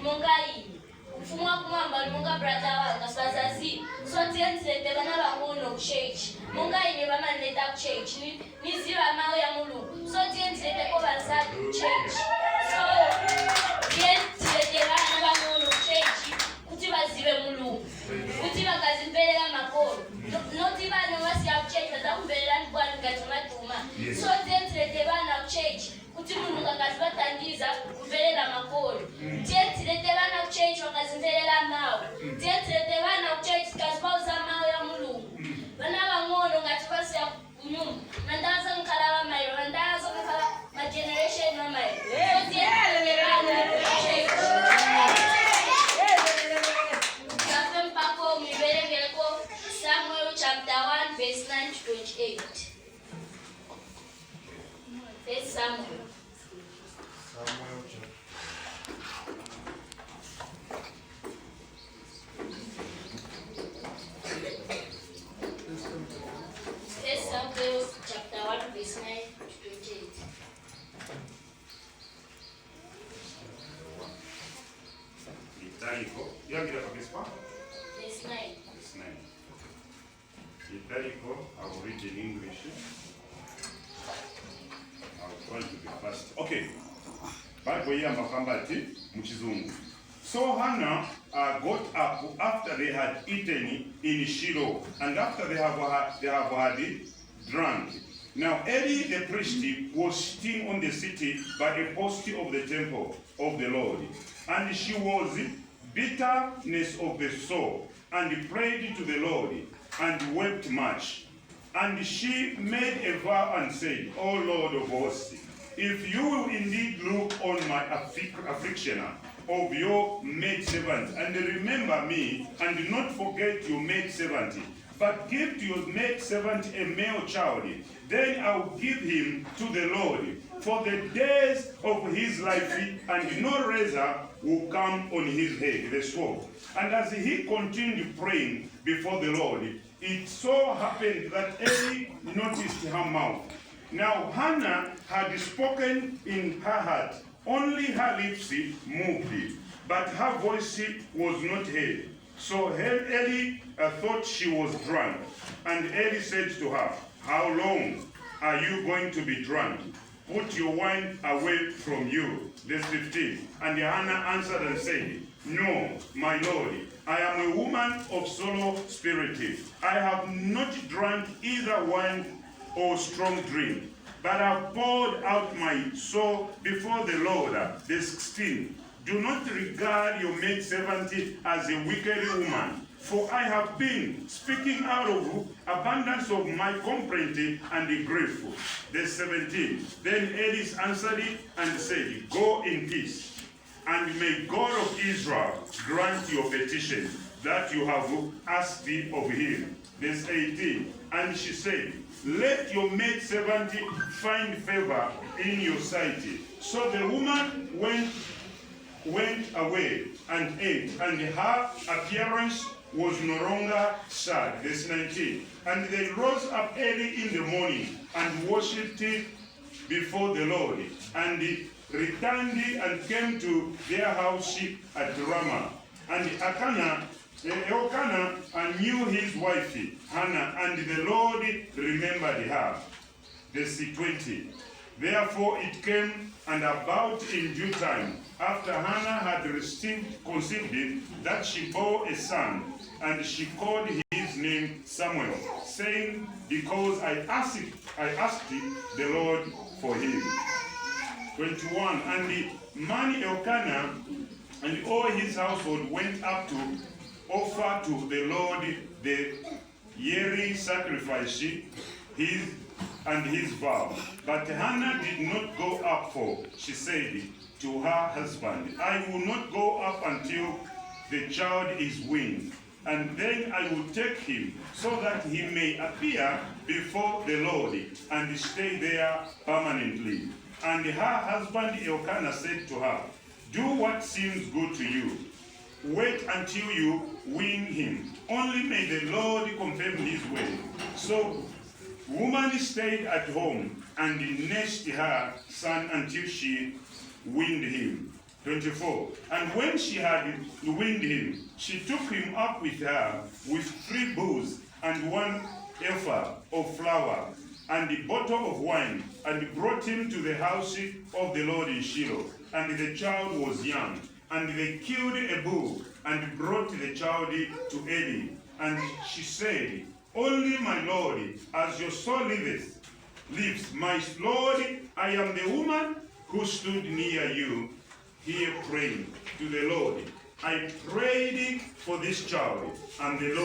Mongai. Fumwa kumamba munga brother wanga sazazi. So tienzete bana bangono church. Mongai ne bama neta church. Ni ziwa mawe ya Mulungu. So tienzete ko bazadu church. So tienzete bana bangono church. Kuti bazibe Mulungu. Kuti bakazimbelera makolo. Noti bana wasi ya church batakumbelera ndibwani ngatumatuma. So tienzete bana church. Kuti Mulungu akazibatangiza kumbelera makolo. Tienzete bana church wakazimbelela mawe. Tienzete bana church kazibauza mawe ya Mulungu. Bana bangono ngati pasi ya kunyumba. Nandaza nkalawa mayo, nandaza nkala ma generation wa mayo. So tienzete bana church. Kafe mpako mibelengeko Samuel chapter 1 verse 9 to 28. First Samuel. First Samuel chapter 1 verse 9 to 28. Italico. Yagira kabisa. Verse 9. Verse 9. Italico, I will read in English. I'll try to be fast. Okay. Bible yamba kambati mchizungu. So Hannah got up after they had eaten in Shiloh, and after they have had drunk. Now Eli the priest was sitting on the seat by the post of the temple of the Lord, and she was bitterness of the soul, and prayed to the Lord, and wept much. And she made a vow and said, O Lord of hosts, if you will indeed look on my affliction of your maidservant, and remember me, and do not forget your maidservant, but give to your maidservant a male child, then I will give him to the Lord for the days of his life, and no razor will come on his head. Verse 12. And as he continued praying before the Lord, it so happened that Eli noticed her mouth. Now Hannah had spoken in her heart, only her lips moved, but her voice was not heard. So Eli thought she was drunk, and Eli said to her, how long are you going to be drunk? Put your wine away from you. Verse 15. And Hannah answered and said, no, my Lord, I am a woman of sorrow spirit. I have not drunk either wine or strong drink, but I have poured out my soul before the Lord. Verse 16. Do not regard your maidservant as a wicked woman, for I have been speaking out of abundance of my complaint and grief. Verse 17. Then Eli answered and said, go in peace, and may God of Israel grant your petition that you have asked of him. Verse 18. And she said, let your maidservant find favor in your sight. So the woman went away and ate, and her appearance was no longer sad. Verse 19. And they rose up early in the morning and worshipped before the Lord, and returned and came to their house at Ramah. And Elkanah knew his wife Hannah, and the Lord remembered her. Verse 20. Therefore it came and about in due time, after Hannah had conceived, that she bore a son, and she called his name Samuel, saying, because I asked the Lord for him. 21. And the man Elkanah and all his household went up to offer to the Lord the yearly sacrifice, his vow. But Hannah did not go up, for she said to her husband, I will not go up until the child is weaned, and then I will take him, so that he may appear before the Lord and stay there permanently. And her husband Elkanah said to her, do what seems good to you. Wait until you wean him. Only may the Lord confirm his way. So woman stayed at home and nursed her son until she weaned him. 24. And when she had weaned him, she took him up with her with 3 bulls and 1 ephah of flour and a bottle of wine, and brought him to the house of the Lord in Shiloh. And the child was young. And they killed a bull and brought the child to Eli. And she said, Only my Lord, as your soul lives, my Lord, I am the woman who stood near you here praying to the Lord. I prayed for this child, and the Lord